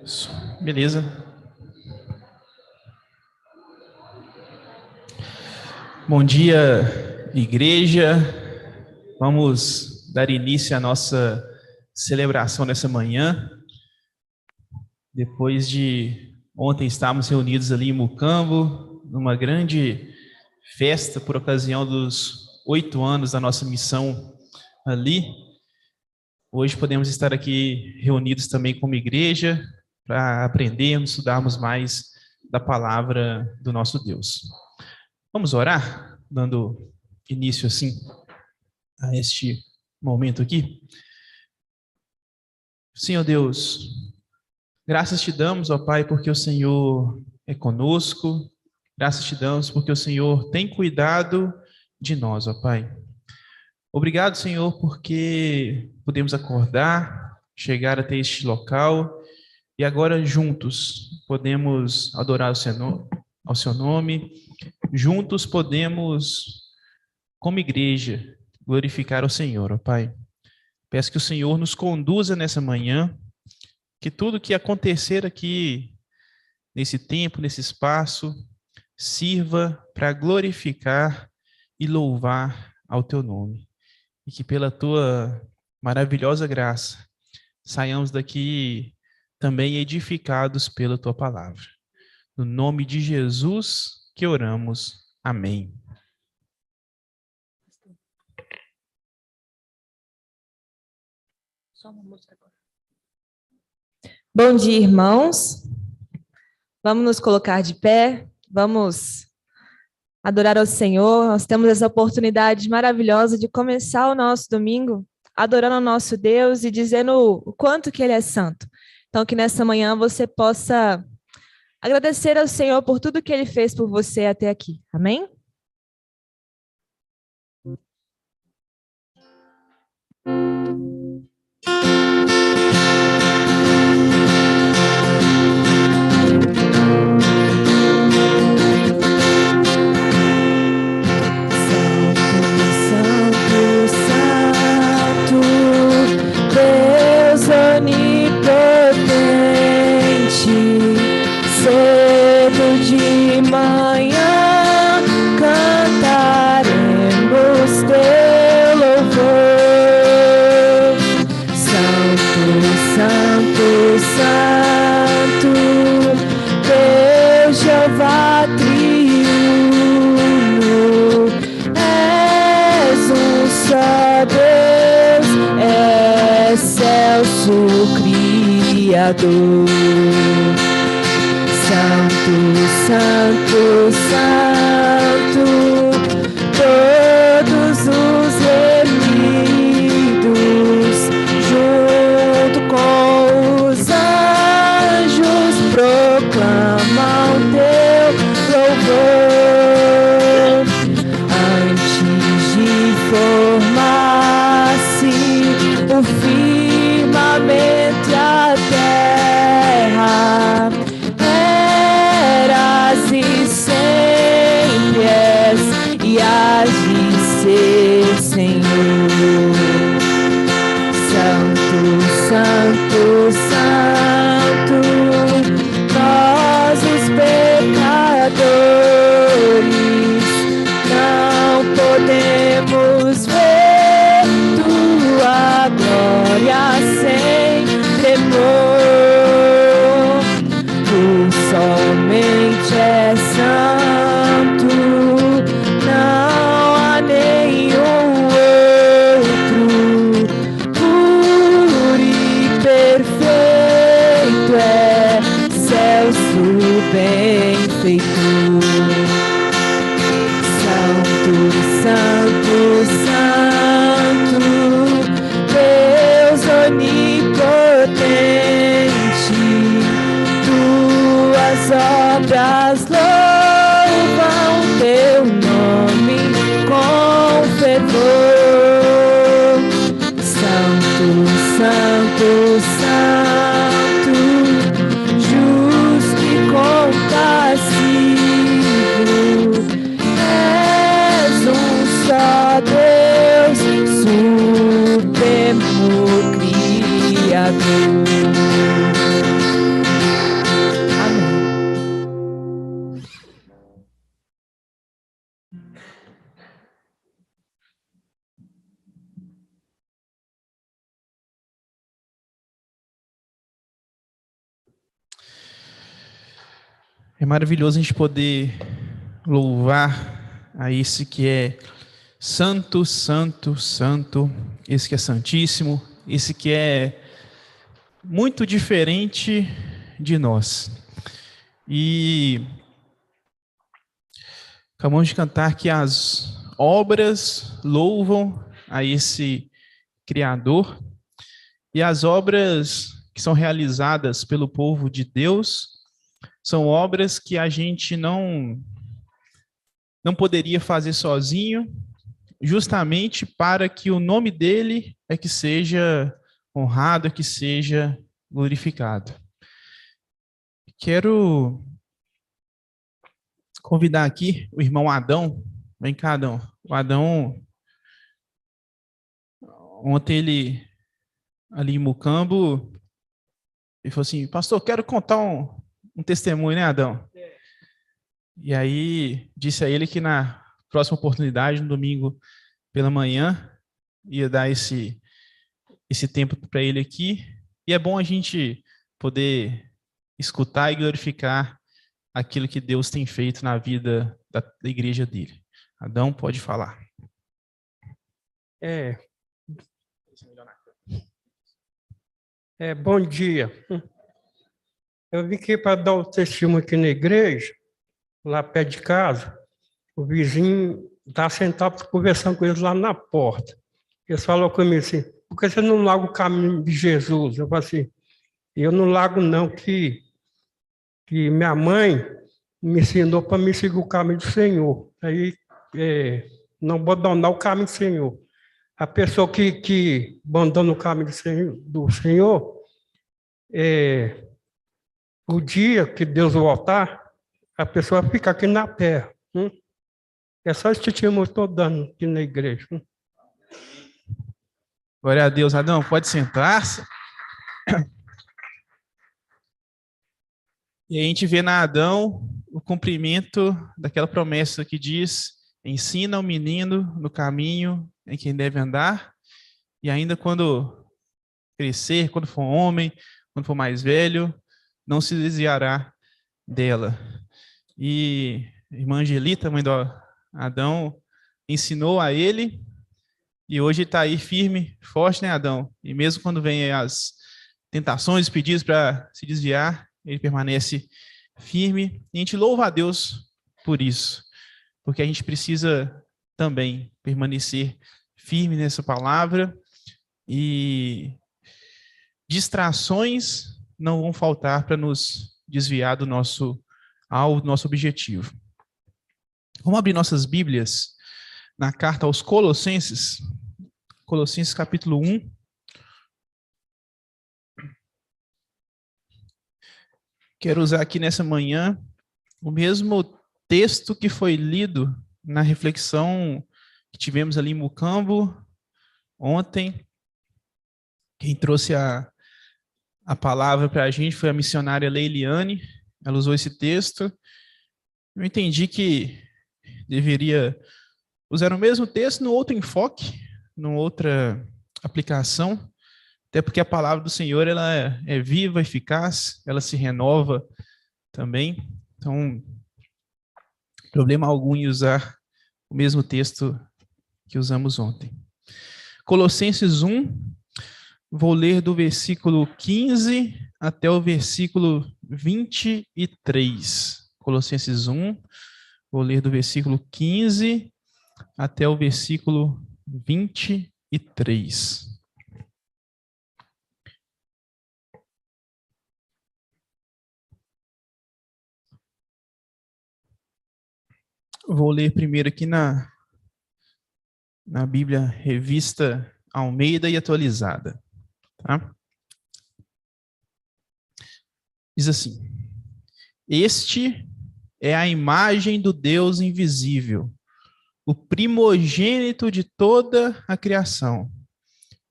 Isso. Beleza. Bom dia, igreja. Vamos dar início à nossa celebração nessa manhã. Depois de ontem estarmos reunidos ali em Mucambo, numa grande festa por ocasião dos 8 anos da nossa missão ali. Hoje podemos estar aqui reunidos também como igreja para aprendermos, estudarmos mais da palavra do nosso Deus. Vamos orar, dando início assim a este momento aqui. Senhor Deus, graças te damos, ó Pai, porque o Senhor é conosco. Graças te damos porque o Senhor tem cuidado de nós, ó Pai. Obrigado, Senhor, porque podemos acordar, chegar até este local e agora juntos podemos adorar ao seu nome. Juntos podemos, como igreja, glorificar o Senhor, ó Pai. Peço que o Senhor nos conduza nessa manhã, que tudo que acontecer aqui, nesse tempo, nesse espaço, sirva para glorificar e louvar ao teu nome. E que pela tua maravilhosa graça, saiamos daqui também edificados pela tua palavra. No nome de Jesus que oramos. Amém. Bom dia, irmãos. Vamos nos colocar de pé, vamos adorar ao Senhor. Nós temos essa oportunidade maravilhosa de começar o nosso domingo adorando ao nosso Deus e dizendo o quanto que Ele é santo. Então, que nessa manhã você possa agradecer ao Senhor por tudo que Ele fez por você até aqui. Amém? De manhã cantaremos teu louvor. Santo, Santo, Santo, Deus Jeová triuno, és um só Deus, excelso Criador. Santo, Santo, Santo, todos os remidos, junto com os anjos, proclamam teu louvor. Antes de formar-se o firmamento e a terra, e sempre É maravilhoso a gente poder louvar a esse que é santo, santo, santo, esse que é santíssimo, esse que é muito diferente de nós. E acabamos de cantar que as obras louvam a esse Criador, e as obras que são realizadas pelo povo de Deus são obras que a gente não poderia fazer sozinho, justamente para que o nome dele é que seja honrado, é que seja glorificado. Quero convidar aqui o irmão Adão. Vem cá, Adão. O Adão, ontem ele, ali em Mucambo, ele falou assim, pastor, quero contar um testemunho, né, Adão? E aí, disse a ele que na próxima oportunidade, no domingo pela manhã, ia dar esse tempo para ele aqui. E é bom a gente poder escutar e glorificar aquilo que Deus tem feito na vida da igreja dele. Adão, pode falar. Bom dia. Eu vim aqui para dar o testemunho aqui na igreja, lá perto de casa. O vizinho está sentado conversando com eles lá na porta. Eles falaram comigo assim, por que você não larga o caminho de Jesus? Eu falei assim, eu não largo não, que minha mãe me ensinou para me seguir o caminho do Senhor. Aí, não abandonar o caminho do Senhor. A pessoa que abandona o caminho do Senhor, o dia que Deus voltar, a pessoa fica aqui na terra. É só esse testemunho que estou dando aqui na igreja. Glória a Deus. Adão, pode sentar-se. E a gente vê na Adão o cumprimento daquela promessa que diz, ensina o menino no caminho em que deve andar, e ainda quando crescer, quando for homem, quando for mais velho, não se desviará dela. E a irmã Angelita, mãe do Adão, ensinou a ele, e hoje está aí firme, forte, né, Adão? E mesmo quando vem as tentações, pedidos para se desviar, ele permanece firme. E a gente louva a Deus por isso, porque a gente precisa também permanecer firme nessa palavra, e distrações não vão faltar para nos desviar do nosso objetivo. Vamos abrir nossas Bíblias na carta aos Colossenses, Colossenses capítulo 1. Quero usar aqui nessa manhã o mesmo texto que foi lido na reflexão que tivemos ali em Mucambo ontem. Quem trouxe a palavra para a gente foi a missionária Leiliane. Ela usou esse texto. Eu entendi que deveria usar o mesmo texto no outro enfoque, numa outra aplicação, até porque a palavra do Senhor ela é viva, eficaz, ela se renova também. Então, problema algum em usar o mesmo texto que usamos ontem. Colossenses 1, vou ler do versículo 15 até o versículo 23. Colossenses 1, vou ler do versículo 15 até o versículo 23. Vou ler primeiro aqui na Bíblia Revista Almeida e Atualizada. Tá? Diz assim: este é a imagem do Deus invisível, o primogênito de toda a criação,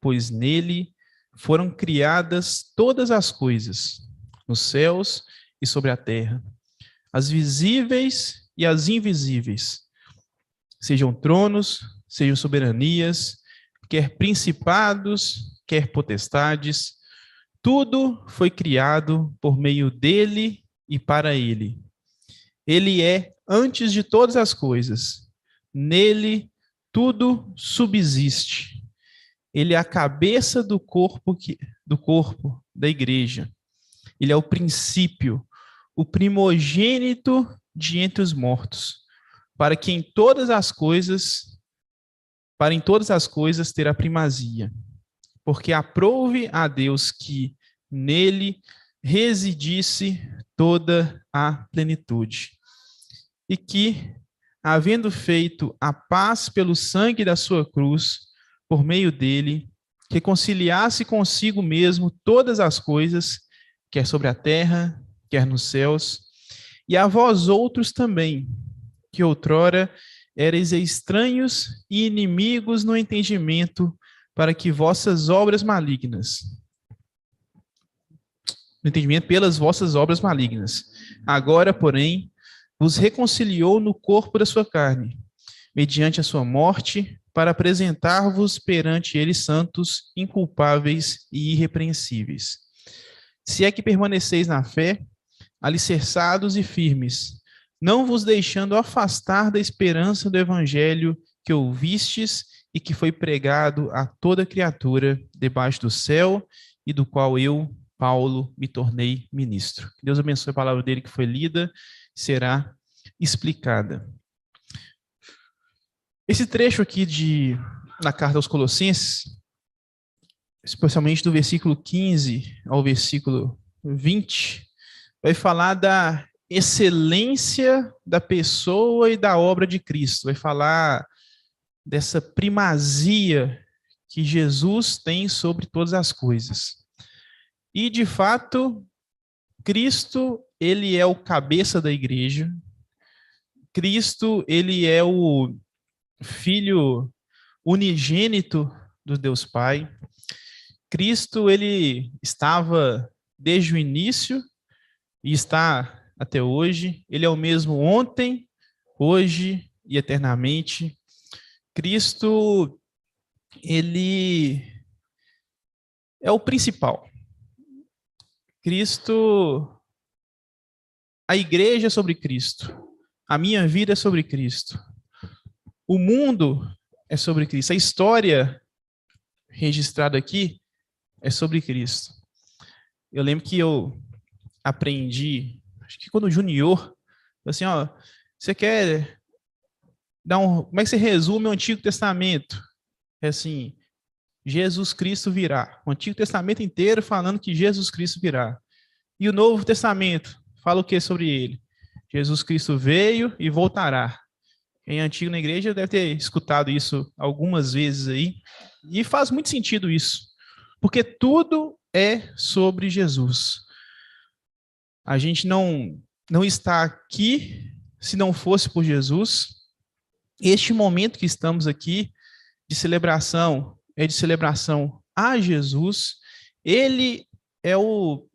pois nele foram criadas todas as coisas, nos céus e sobre a terra, as visíveis e as invisíveis, sejam tronos, sejam soberanias, quer principados, quer potestades, tudo foi criado por meio dele e para ele. Ele é antes de todas as coisas. Nele tudo subsiste. Ele é a cabeça do corpo da igreja. Ele é o princípio, o primogênito de entre os mortos, para que em todas as coisas ter a primazia. Porque aprouve a Deus que nele residisse toda a plenitude. E que, havendo feito a paz pelo sangue da sua cruz, por meio dele, reconciliasse consigo mesmo todas as coisas, quer sobre a terra, quer nos céus, e a vós outros também, que outrora erais estranhos e inimigos no entendimento, para que vossas obras malignas, no entendimento pelas vossas obras malignas, agora, porém, vos reconciliou no corpo da sua carne, mediante a sua morte, para apresentar-vos perante ele santos, inculpáveis e irrepreensíveis. Se é que permaneceis na fé, alicerçados e firmes, não vos deixando afastar da esperança do evangelho que ouvistes e que foi pregado a toda criatura debaixo do céu e do qual eu, Paulo, me tornei ministro. Que Deus abençoe a palavra dele que foi lida, será explicada. Esse trecho aqui na carta aos Colossenses, especialmente do versículo 15 ao versículo 20, vai falar da excelência da pessoa e da obra de Cristo. Vai falar dessa primazia que Jesus tem sobre todas as coisas. E, de fato, Cristo, ele é o cabeça da igreja. Cristo, ele é o Filho unigênito do Deus Pai. Cristo, ele estava desde o início e está até hoje. Ele é o mesmo ontem, hoje e eternamente. Cristo, ele é o principal. Cristo, a igreja é sobre Cristo. A minha vida é sobre Cristo. O mundo é sobre Cristo. A história registrada aqui é sobre Cristo. Eu lembro que eu aprendi, acho que quando junior, assim, ó, você quer como é que você resume o Antigo Testamento? É assim, Jesus Cristo virá. O Antigo Testamento inteiro falando que Jesus Cristo virá. E o Novo Testamento fala o que sobre ele? Jesus Cristo veio e voltará. Quem é antigo na igreja deve ter escutado isso algumas vezes aí. E faz muito sentido isso. Porque tudo é sobre Jesus. A gente não está aqui se não fosse por Jesus. Este momento que estamos aqui de celebração é de celebração a Jesus. Ele é o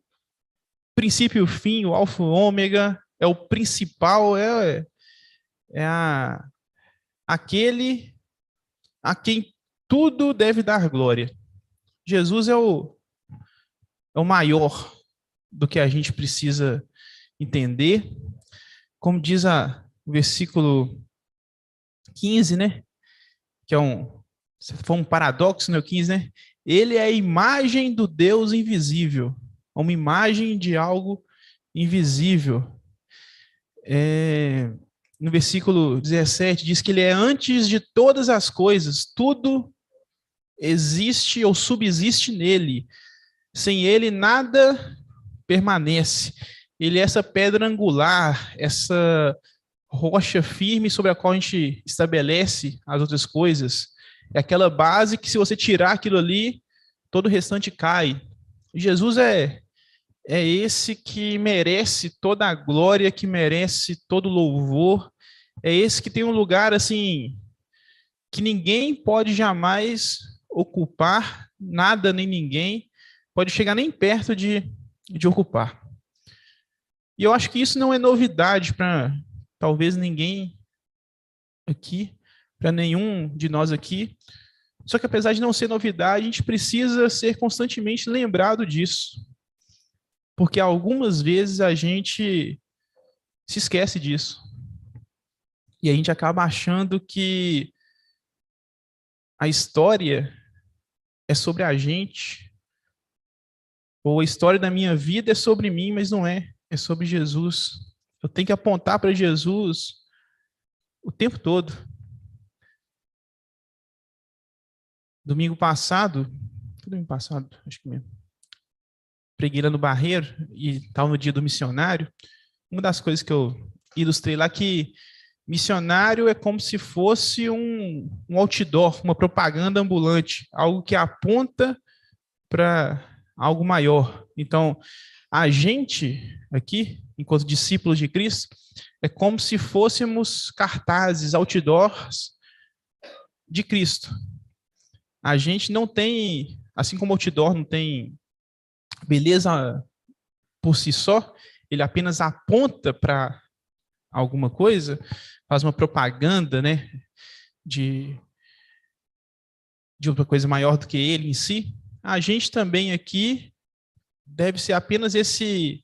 princípio e o fim, o alfa e o ômega, é o principal, aquele a quem tudo deve dar glória. Jesus é o maior do que a gente precisa entender. Como diz o versículo 15, né? Que foi um paradoxo, né? O 15, né? Ele é a imagem do Deus invisível, uma imagem de algo invisível. No versículo 17 diz que ele é antes de todas as coisas, tudo existe ou subsiste nele. Sem ele nada permanece. Ele é essa pedra angular, essa rocha firme sobre a qual a gente estabelece as outras coisas. É aquela base que, se você tirar aquilo ali, todo o restante cai. Jesus é esse que merece toda a glória, que merece todo o louvor. É esse que tem um lugar assim que ninguém pode jamais ocupar, nada nem ninguém pode chegar nem perto de ocupar. E eu acho que isso não é novidade para talvez ninguém aqui, para nenhum de nós aqui. Só que apesar de não ser novidade, a gente precisa ser constantemente lembrado disso. Porque algumas vezes a gente se esquece disso. E a gente acaba achando que a história é sobre a gente, ou a história da minha vida é sobre mim, mas não é. É sobre Jesus. Eu tenho que apontar para Jesus o tempo todo. Domingo passado, acho que mesmo, preguei lá no Barreiro e estava no dia do missionário. Uma das coisas que eu ilustrei lá que missionário é como se fosse um outdoor, uma propaganda ambulante, algo que aponta para algo maior. Então, a gente aqui, enquanto discípulos de Cristo, é como se fôssemos cartazes, outdoors de Cristo. A gente não tem, assim como o outdoor não tem beleza por si só, ele apenas aponta para alguma coisa, faz uma propaganda, né, de outra coisa maior do que ele em si. A gente também aqui deve ser apenas esse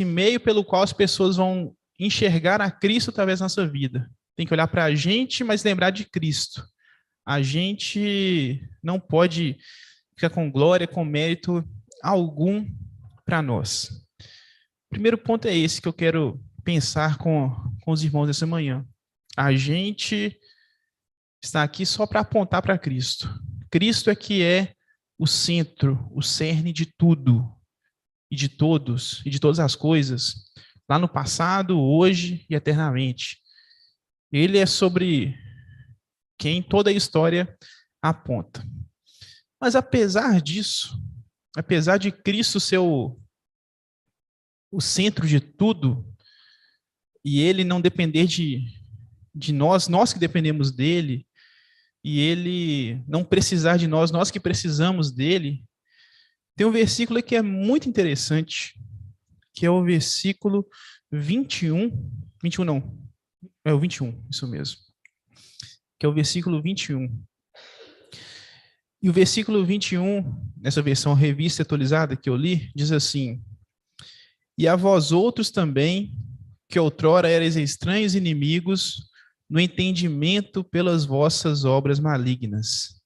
meio pelo qual as pessoas vão enxergar a Cristo através da nossa vida. Tem que olhar para a gente, mas lembrar de Cristo. A gente não pode ficar com glória, com mérito algum para nós. O primeiro ponto é esse que eu quero pensar com os irmãos essa manhã. A gente está aqui só para apontar para Cristo. Cristo é que é o centro, o cerne de tudo, e de todos, e de todas as coisas, lá no passado, hoje e eternamente. Ele é sobre quem toda a história aponta. Mas apesar disso, apesar de Cristo ser o centro de tudo, e ele não depender de nós, nós que dependemos dele, e ele não precisar de nós, nós que precisamos dele, tem um versículo que é muito interessante, que é o versículo 21 não, é o 21, isso mesmo, que é o versículo 21. E o versículo 21, nessa versão revista atualizada que eu li, diz assim: e a vós outros também, que outrora erais estranhos e inimigos, no entendimento pelas vossas obras malignas.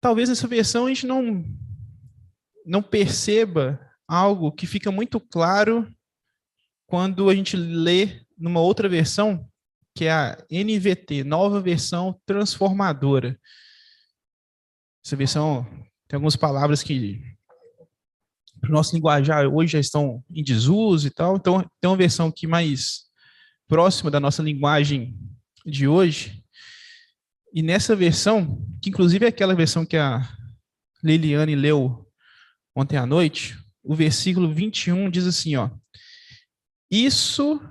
Talvez nessa versão a gente não perceba algo que fica muito claro quando a gente lê numa outra versão, que é a NVT, Nova Versão Transformadora. Essa versão tem algumas palavras que para o nosso linguajar hoje já estão em desuso e tal, então tem uma versão aqui mais próxima da nossa linguagem de hoje, e nessa versão, que inclusive é aquela versão que a Liliane leu ontem à noite, o versículo 21 diz assim, ó, isso,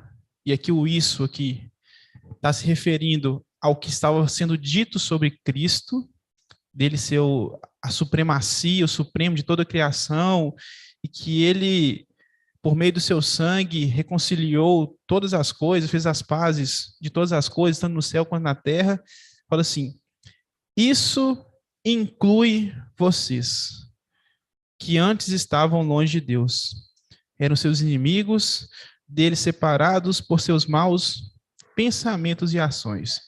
e aqui o isso aqui está se referindo ao que estava sendo dito sobre Cristo, dele ser a supremacia, o supremo de toda a criação, e que ele, por meio do seu sangue, reconciliou todas as coisas, fez as pazes de todas as coisas, tanto no céu quanto na terra. Fala assim, isso inclui vocês, que antes estavam longe de Deus, eram seus inimigos, dele separados por seus maus pensamentos e ações.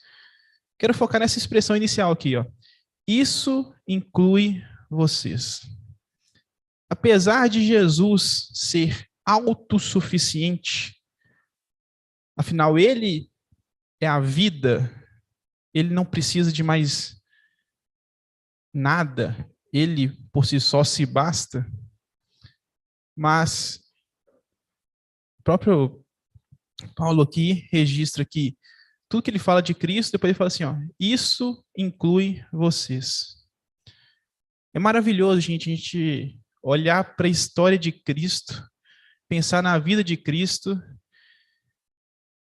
Quero focar nessa expressão inicial aqui, ó. Isso inclui vocês. Apesar de Jesus ser autossuficiente, afinal, ele é a vida, ele não precisa de mais nada, ele por si só se basta, mas o próprio Paulo aqui registra que tudo que ele fala de Cristo, depois ele fala assim, ó, isso inclui vocês. É maravilhoso, gente, a gente olhar para a história de Cristo, pensar na vida de Cristo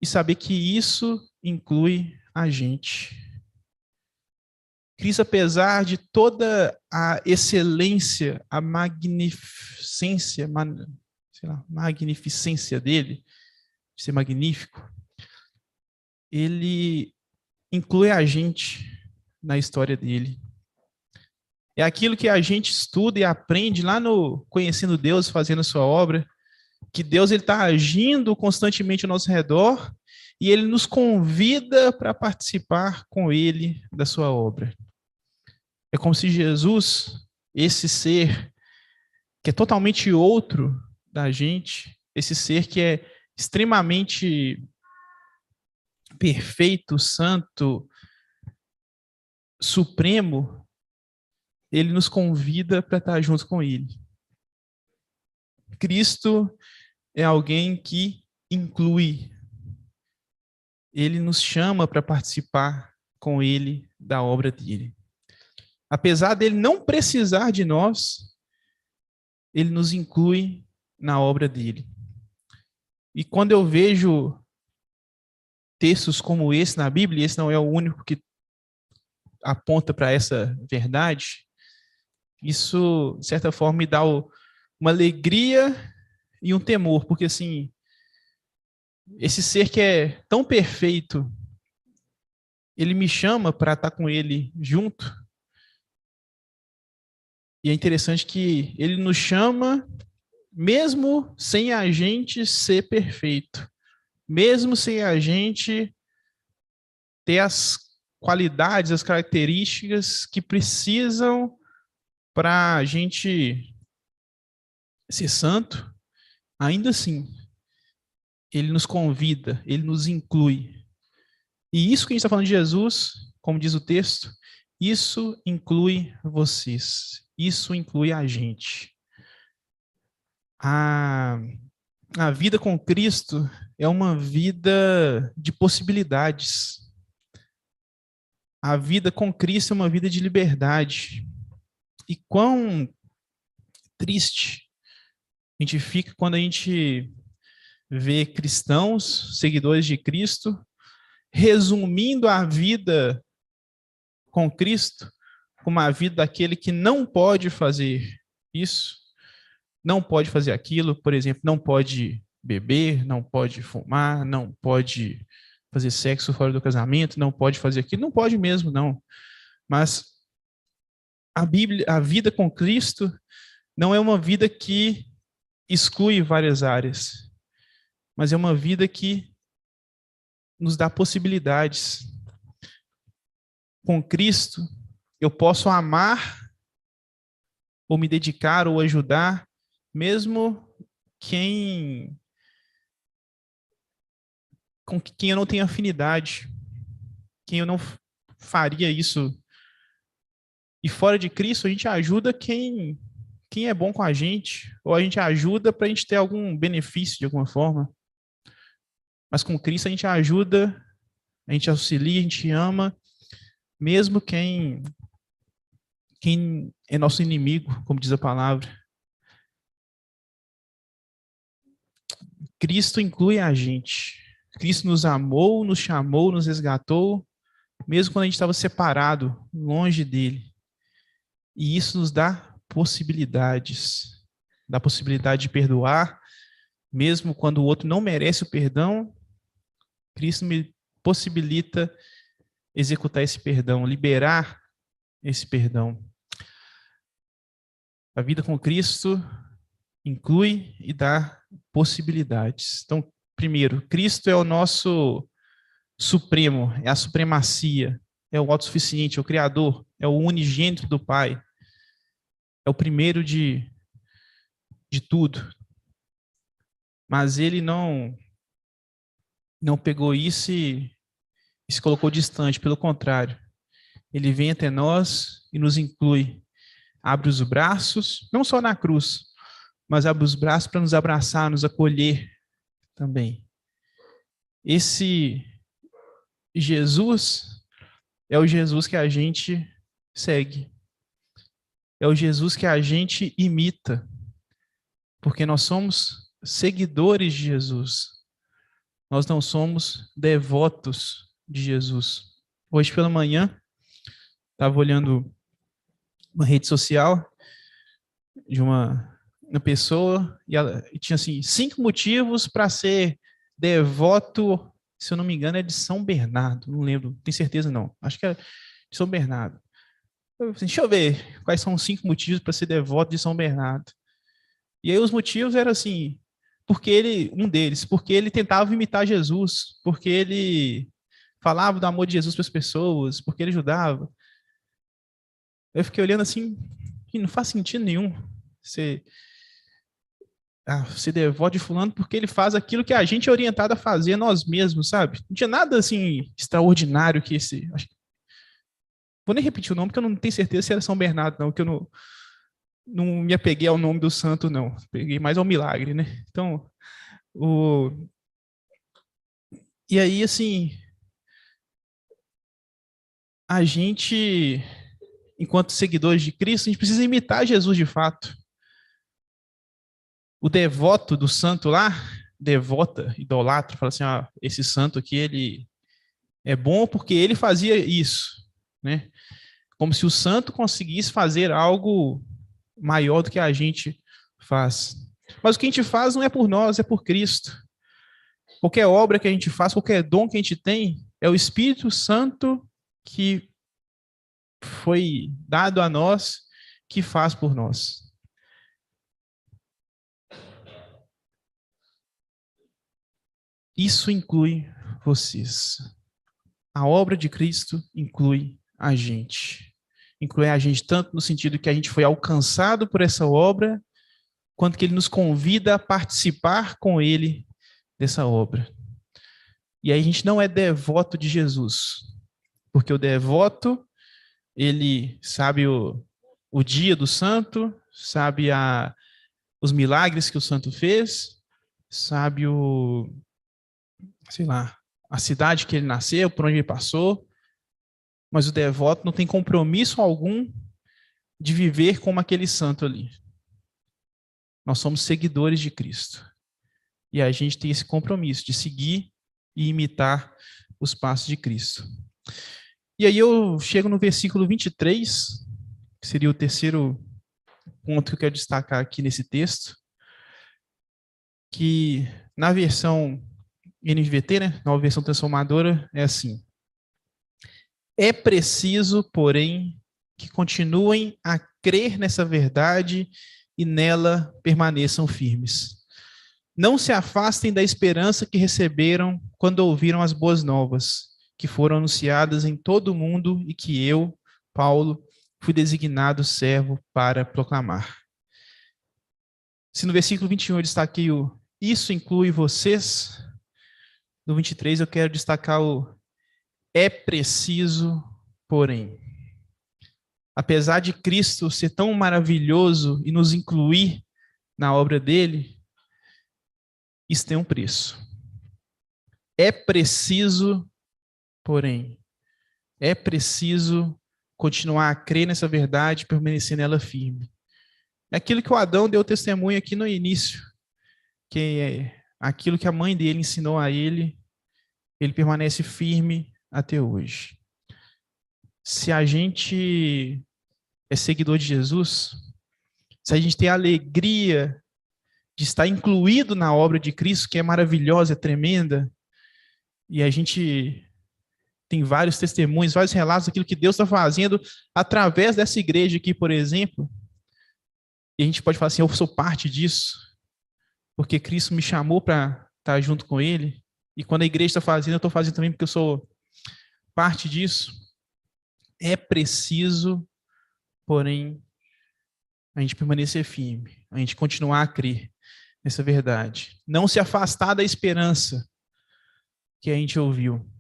e saber que isso inclui a gente. Cristo, apesar de toda a excelência, a magnificência dele, de ser magnífico, ele inclui a gente na história dele. É aquilo que a gente estuda e aprende lá no Conhecendo Deus, fazendo a sua obra, que Deus está agindo constantemente ao nosso redor e ele nos convida para participar com ele da sua obra. É como se Jesus, esse ser que é totalmente outro da gente, esse ser que é extremamente perfeito, santo, supremo, ele nos convida para estar junto com ele. Cristo é alguém que inclui. Ele nos chama para participar com ele da obra dele. Apesar dele não precisar de nós, ele nos inclui na obra dele. E quando eu vejo textos como esse na Bíblia, esse não é o único que aponta para essa verdade, isso, de certa forma, me dá uma alegria e um temor, porque assim, esse ser que é tão perfeito, ele me chama para estar com ele junto. E é interessante que ele nos chama mesmo sem a gente ser perfeito, mesmo sem a gente ter as qualidades, as características que precisam para a gente ser santo, ainda assim, ele nos convida, ele nos inclui. E isso que a gente está falando de Jesus, como diz o texto, isso inclui vocês, isso inclui a gente. A vida com Cristo é uma vida de possibilidades. A vida com Cristo é uma vida de liberdade. E quão triste a gente fica quando a gente vê cristãos, seguidores de Cristo, resumindo a vida com Cristo como a vida daquele que não pode fazer isso, não pode fazer aquilo, por exemplo, não pode beber, não pode fumar, não pode fazer sexo fora do casamento, não pode fazer aquilo, não pode mesmo, não. Mas a vida com Cristo não é uma vida que exclui várias áreas, mas é uma vida que nos dá possibilidades. Com Cristo, eu posso amar, ou me dedicar, ou ajudar, mesmo com quem eu não tenho afinidade, quem eu não faria isso. E fora de Cristo, a gente ajuda quem é bom com a gente, ou a gente ajuda para a gente ter algum benefício de alguma forma. Mas com Cristo a gente ajuda, a gente auxilia, a gente ama, mesmo quem é nosso inimigo, como diz a palavra. Cristo inclui a gente. Cristo nos amou, nos chamou, nos resgatou, mesmo quando a gente estava separado, longe dele. E isso nos dá possibilidades. Dá possibilidade de perdoar, mesmo quando o outro não merece o perdão. Cristo me possibilita executar esse perdão, liberar esse perdão. A vida com Cristo inclui e dá possibilidades. Então, primeiro, Cristo é o nosso supremo, é a supremacia, é o autossuficiente, é o Criador, é o unigênito do Pai, é o primeiro de tudo. Mas ele não pegou isso e se colocou distante, pelo contrário. Ele vem até nós e nos inclui. Abre os braços, não só na cruz, mas abre os braços para nos abraçar, nos acolher também. Esse Jesus é o Jesus que a gente segue. É o Jesus que a gente imita. Porque nós somos seguidores de Jesus. Nós não somos devotos de Jesus. Hoje pela manhã, estava olhando uma rede social de uma pessoa e ela tinha assim 5 motivos para ser devoto se eu não me engano, é de São Bernardo, não lembro, tenho certeza não, acho que é de São Bernardo. Deixa eu ver quais são os 5 motivos para ser devoto de São Bernardo. E aí os motivos eram assim, porque ele tentava imitar Jesus, porque ele falava do amor de Jesus para as pessoas, porque ele ajudava. Eu fiquei olhando assim, e não faz sentido nenhum ser devoto de fulano porque ele faz aquilo que a gente é orientado a fazer nós mesmos, sabe? Não tinha nada assim extraordinário que esse. Vou nem repetir o nome, porque eu não tenho certeza se era São Bernardo, não, que eu não me apeguei ao nome do santo, não. Peguei mais ao milagre, né? Então, e aí, assim, a gente, enquanto seguidores de Cristo, a gente precisa imitar Jesus de fato. O devoto do santo lá, devota, idolatra, fala assim, ah, esse santo aqui, ele é bom porque ele fazia isso, né? Como se o santo conseguisse fazer algo maior do que a gente faz. Mas o que a gente faz não é por nós, é por Cristo. Qualquer obra que a gente faz, qualquer dom que a gente tem, é o Espírito Santo que foi dado a nós, que faz por nós. Isso inclui vocês. A obra de Cristo inclui a gente. Inclui a gente tanto no sentido que a gente foi alcançado por essa obra, quanto que ele nos convida a participar com ele dessa obra. E aí a gente não é devoto de Jesus, porque o devoto, ele sabe o dia do santo, sabe os milagres que o santo fez, sabe sei lá, a cidade que ele nasceu, por onde ele passou, mas o devoto não tem compromisso algum de viver como aquele santo ali. Nós somos seguidores de Cristo. E a gente tem esse compromisso de seguir e imitar os passos de Cristo. E aí eu chego no versículo 23, que seria o terceiro ponto que eu quero destacar aqui nesse texto, que na versão NVT, né, na versão transformadora, é assim: é preciso, porém, que continuem a crer nessa verdade e nela permaneçam firmes. Não se afastem da esperança que receberam quando ouviram as boas novas, que foram anunciadas em todo o mundo e que eu, Paulo, fui designado servo para proclamar. Se no versículo 21 eu destaquei isso inclui vocês, no 23 eu quero destacar é preciso, porém. Apesar de Cristo ser tão maravilhoso e nos incluir na obra dele, isso tem um preço. É preciso, porém. É preciso continuar a crer nessa verdade e permanecer nela firme. É aquilo que o Adão deu testemunho aqui no início, que é aquilo que a mãe dele ensinou a ele, ele permanece firme até hoje. Se a gente é seguidor de Jesus, se a gente tem a alegria de estar incluído na obra de Cristo, que é maravilhosa, é tremenda, e a gente tem vários testemunhos, vários relatos daquilo que Deus está fazendo através dessa igreja aqui, por exemplo, e a gente pode falar assim, eu sou parte disso, porque Cristo me chamou para estar junto com Ele, e quando a igreja está fazendo, eu estou fazendo também porque eu sou parte disso. É preciso, porém, a gente permanecer firme, a gente continuar a crer nessa verdade. Não se afastar da esperança que a gente ouviu.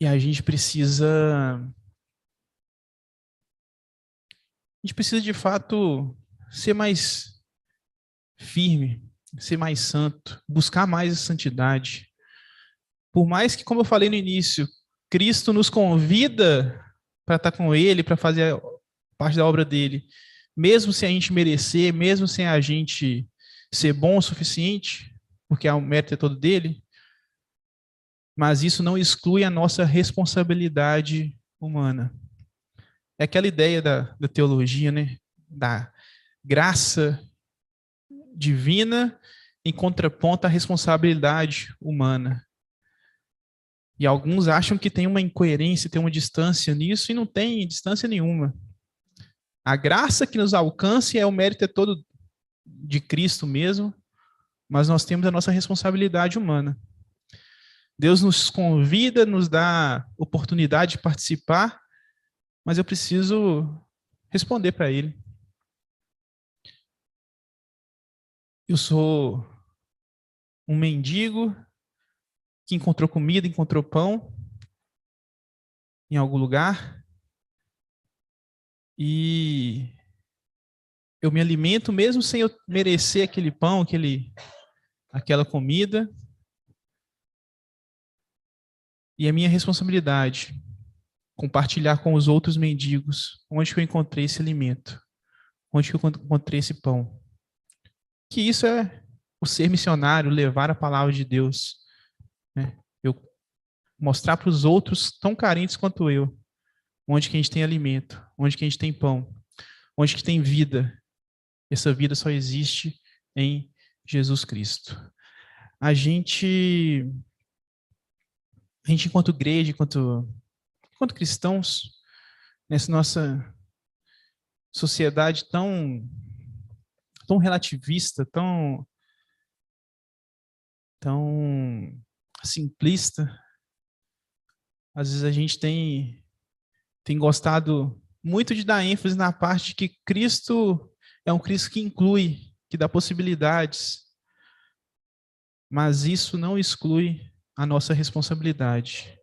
E a gente precisa de fato ser mais firme, ser mais santo, buscar mais a santidade. Por mais que, como eu falei no início, Cristo nos convida para estar com Ele, para fazer parte da obra dele, mesmo sem a gente merecer, mesmo sem a gente ser bom o suficiente, porque o mérito é todo dele, mas isso não exclui a nossa responsabilidade humana. É aquela ideia da teologia, né? Da graça divina em contraponto à responsabilidade humana. E alguns acham que tem uma incoerência, tem uma distância nisso, e não tem distância nenhuma. A graça que nos alcança o mérito é todo de Cristo mesmo, mas nós temos a nossa responsabilidade humana. Deus nos convida, nos dá oportunidade de participar, mas eu preciso responder para Ele. Eu sou um mendigo que encontrou comida, encontrou pão em algum lugar, e eu me alimento mesmo sem eu merecer aquele pão, aquela comida. E é minha responsabilidade compartilhar com os outros mendigos onde que eu encontrei esse alimento, onde que eu encontrei esse pão. Que isso é o ser missionário, levar a palavra de Deus, né? Eu mostrar para os outros tão carentes quanto eu, onde que a gente tem alimento, onde que a gente tem pão, onde que tem vida. Essa vida só existe em Jesus Cristo. A gente enquanto igreja, enquanto cristãos, nessa nossa sociedade tão relativista, tão simplista, às vezes a gente tem gostado muito de dar ênfase na parte de que Cristo é um Cristo que inclui, que dá possibilidades, mas isso não exclui a nossa responsabilidade.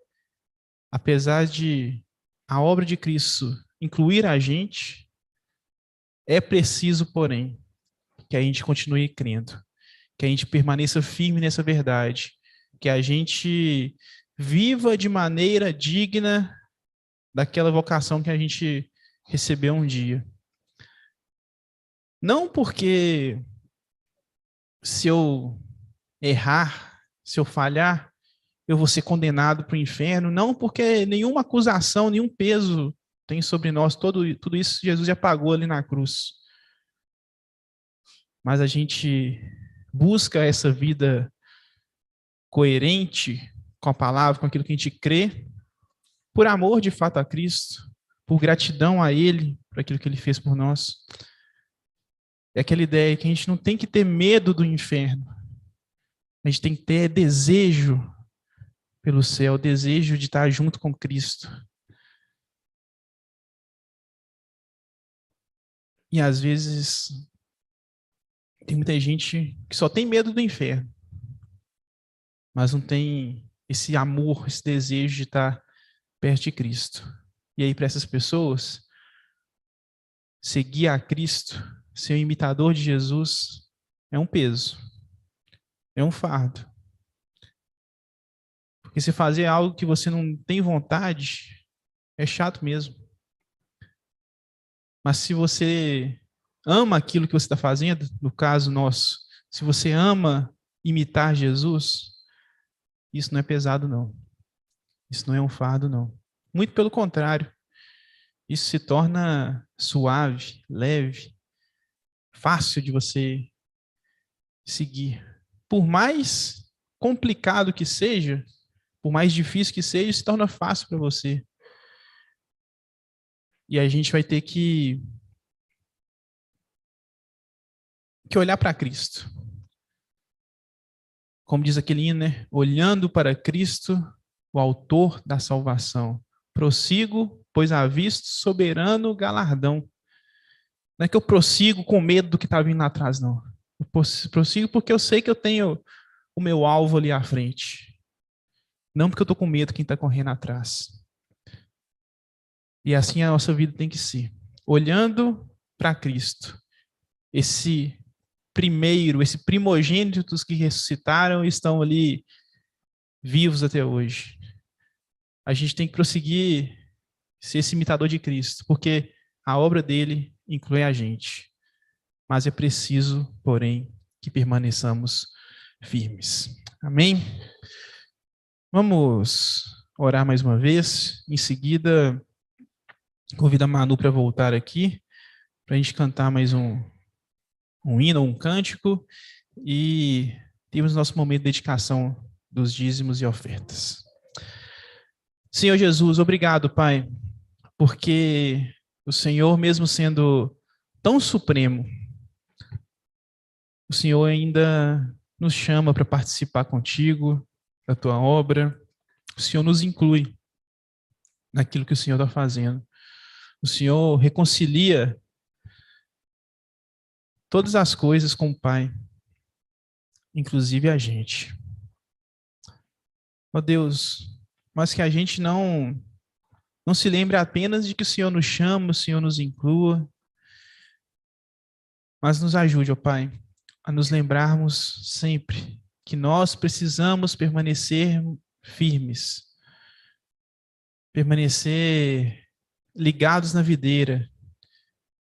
Apesar de a obra de Cristo incluir a gente, é preciso, porém, que a gente continue crendo, que a gente permaneça firme nessa verdade, que a gente viva de maneira digna daquela vocação que a gente recebeu um dia. Não porque se eu errar, se eu falhar, eu vou ser condenado para o inferno, não porque nenhuma acusação, nenhum peso tem sobre nós, tudo isso Jesus já pagou ali na cruz. Mas a gente busca essa vida coerente com a palavra, com aquilo que a gente crê, por amor de fato a Cristo, por gratidão a Ele, por aquilo que Ele fez por nós. É aquela ideia que a gente não tem que ter medo do inferno. A gente tem que ter desejo pelo céu, desejo de estar junto com Cristo. E às vezes tem muita gente que só tem medo do inferno, mas não tem esse amor, esse desejo de estar perto de Cristo. E aí, para essas pessoas, seguir a Cristo, ser um imitador de Jesus, é um peso, é um fardo. Porque se fazer algo que você não tem vontade, é chato mesmo. Mas se você ama aquilo que você está fazendo, no caso nosso, se você ama imitar Jesus, isso não é pesado, não. Isso não é um fardo, não. Muito pelo contrário. Isso se torna suave, leve, fácil de você seguir. Por mais complicado que seja, por mais difícil que seja, se torna fácil para você. E a gente vai ter que olhar para Cristo. Como diz aquele hino, né? Olhando para Cristo, o autor da salvação. Prossigo, pois avisto soberano galardão. Não é que eu prossigo com medo do que está vindo lá atrás, não. Eu prossigo porque eu sei que eu tenho o meu alvo ali à frente. Não porque eu estou com medo de quem está correndo atrás. E assim a nossa vida tem que ser. Olhando para Cristo. Esse primeiro, esse primogênito dos que ressuscitaram e estão ali vivos até hoje. A gente tem que prosseguir ser esse imitador de Cristo, porque a obra dele inclui a gente. Mas é preciso, porém, que permaneçamos firmes. Amém? Vamos orar mais uma vez. Em seguida, convido a Manu para voltar aqui, para a gente cantar mais um hino, um cântico, e temos nosso momento de dedicação dos dízimos e ofertas. Senhor Jesus, obrigado, Pai, porque o Senhor, mesmo sendo tão supremo, o Senhor ainda nos chama para participar contigo da tua obra. O Senhor nos inclui naquilo que o Senhor está fazendo. O Senhor reconcilia todas as coisas com o Pai, inclusive a gente. Ó Deus, mas que a gente não se lembre apenas de que o Senhor nos chama, o Senhor nos inclua, mas nos ajude, ó Pai, a nos lembrarmos sempre que nós precisamos permanecer firmes, permanecer ligados na videira,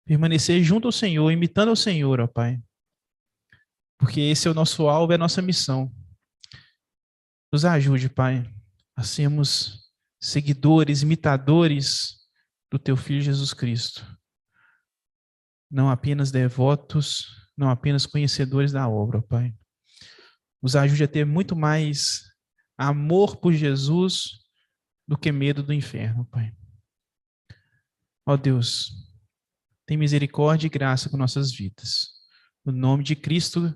permanecer junto ao Senhor, imitando ao Senhor, ó Pai, porque esse é o nosso alvo, é a nossa missão. Nos ajude, Pai, a sermos seguidores, imitadores do Teu Filho Jesus Cristo. Não apenas devotos, não apenas conhecedores da obra, ó Pai. Nos ajude a ter muito mais amor por Jesus do que medo do inferno, Pai. Ó Deus, tem misericórdia e graça com nossas vidas. No nome de Cristo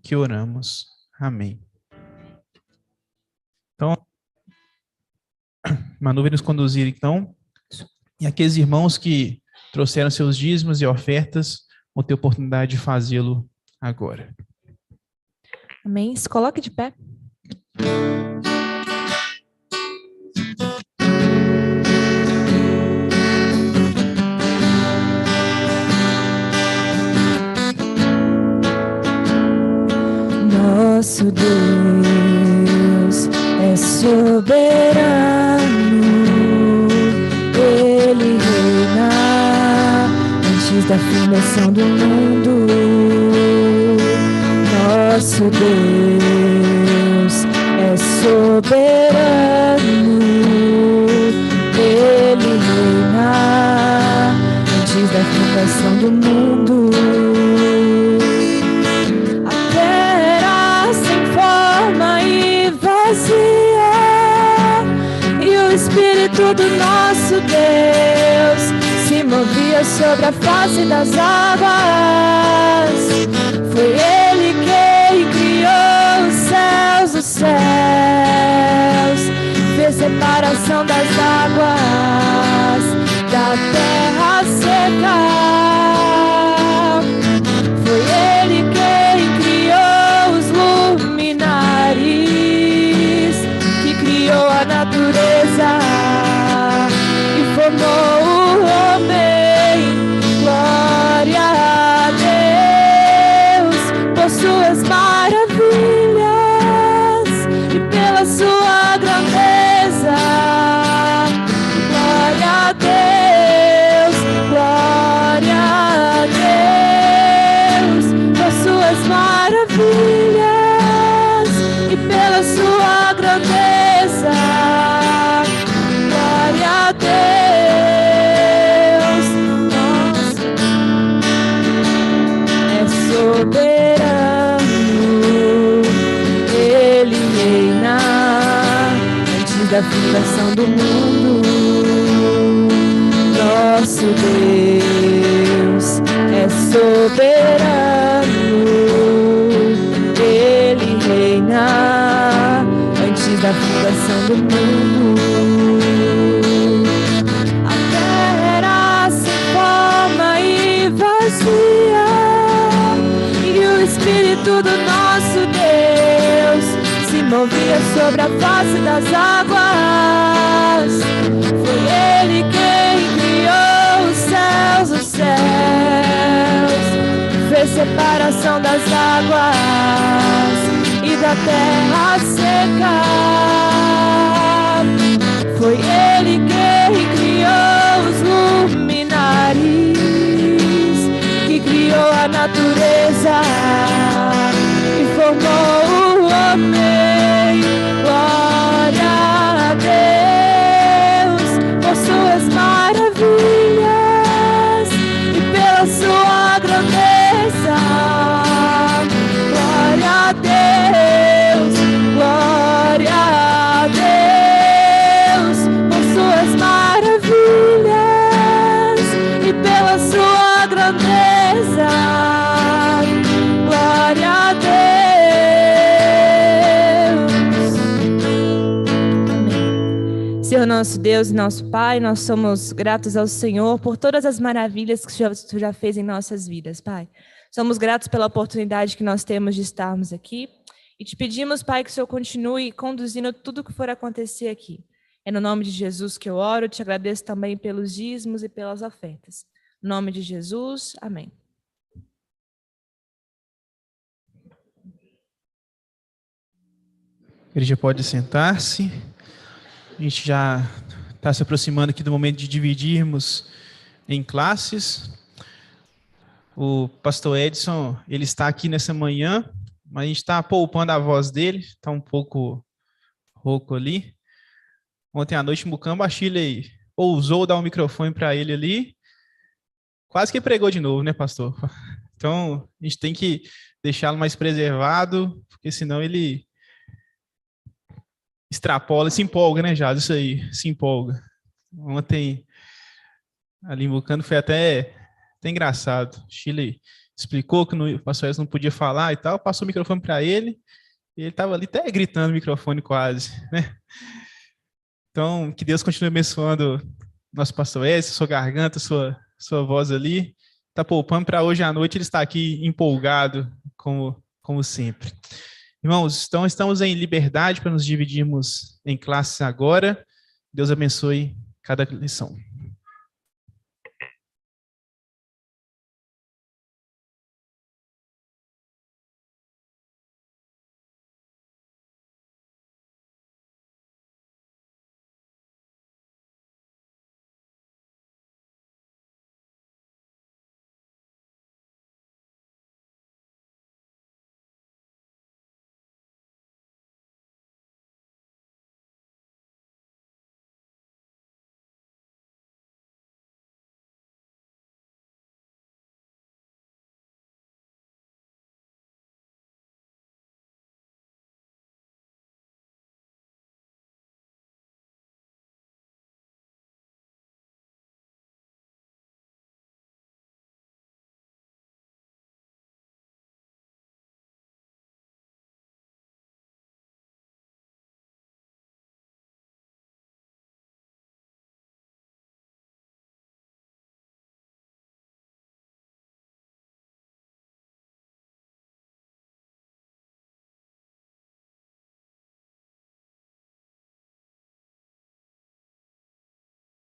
que oramos. Amém. Então, Manu vai nos conduzir, então, e aqueles irmãos que trouxeram seus dízimos e ofertas vão ter oportunidade de fazê-lo agora. Amém. Se coloque de pé. Nosso Deus é soberano, Ele reina antes da fundação do mundo. Nosso Deus é soberano, Ele reina antes da fundação do mundo. Espírito do nosso Deus se movia sobre a face das águas. Foi Ele quem criou os céus dos céus, fez separação das águas da terra seca. Foi Ele quem criou os luminares, que criou a natureza e formou o homem. Glória a Deus por suas maravilhas e pela sua grandeza. Glória a Deus, glória a Deus por suas maravilhas e pela sua grandeza. Glória a Deus, nosso é soberano, Ele reina antes da fundação do mundo. Nosso Deus é soberano, Ele reina antes da fundação do mundo. A terra era sem forma e vazia, e o Espírito do nosso Deus se movia sobre a face das águas. Foi Ele quem criou os céus dos céus, fez separação das águas e da terra seca. Foi Ele quem criou os luminares, que criou a natureza e formou o homem. Glória a Deus por suas maravilhas e pela sua grandeza. Glória Senhor nosso Deus e nosso Pai, nós somos gratos ao Senhor por todas as maravilhas que o Senhor já fez em nossas vidas, Pai. Somos gratos pela oportunidade que nós temos de estarmos aqui e te pedimos, Pai, que o Senhor continue conduzindo tudo o que for acontecer aqui. É no nome de Jesus que eu oro, te agradeço também pelos dízimos e pelas ofertas. Em nome de Jesus, amém. A igreja pode sentar-se. A gente já está se aproximando aqui do momento de dividirmos em classes. O pastor Edson, ele está aqui nessa manhã, mas a gente está poupando a voz dele, está um pouco rouco ali. Ontem à noite, Mucamba, a Chile ousou dar um microfone para ele ali, quase que pregou de novo, né, pastor? Então, a gente tem que deixá-lo mais preservado, porque senão ele extrapola, se empolga, né, Jado? Isso aí, se empolga. Ontem, ali em Mucamba, foi até engraçado. Chile explicou que o pastor Edson não podia falar e tal, passou o microfone para ele, e ele estava ali até gritando no microfone quase, né? Então, que Deus continue abençoando nosso pastor Edson, sua garganta, sua voz ali. Está poupando para hoje à noite ele está aqui empolgado, como sempre. Irmãos, então estamos em liberdade para nos dividirmos em classes agora. Deus abençoe cada lição.